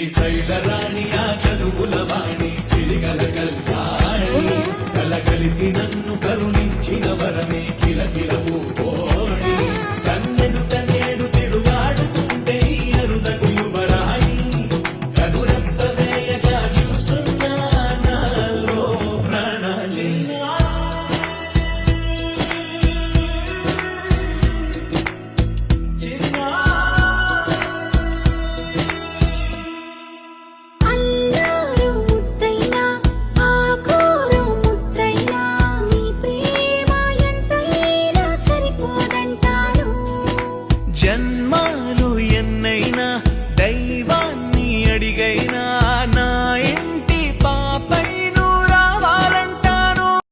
శ్రీశైలరాణి ఆ చదువుల వాణి సిరిగల కళ్యాణి కలగలిసి నన్ను కరుణించిన వరమే కిలకిలవు కోణి కన్నెదుట నేడు తిరుగాడుతుంటే అరుదకు యువరాణి కనురెప్ప వేయక చూస్తున్నా నాలో ప్రాణాన్ని జన్మాలు ఎన్నైనా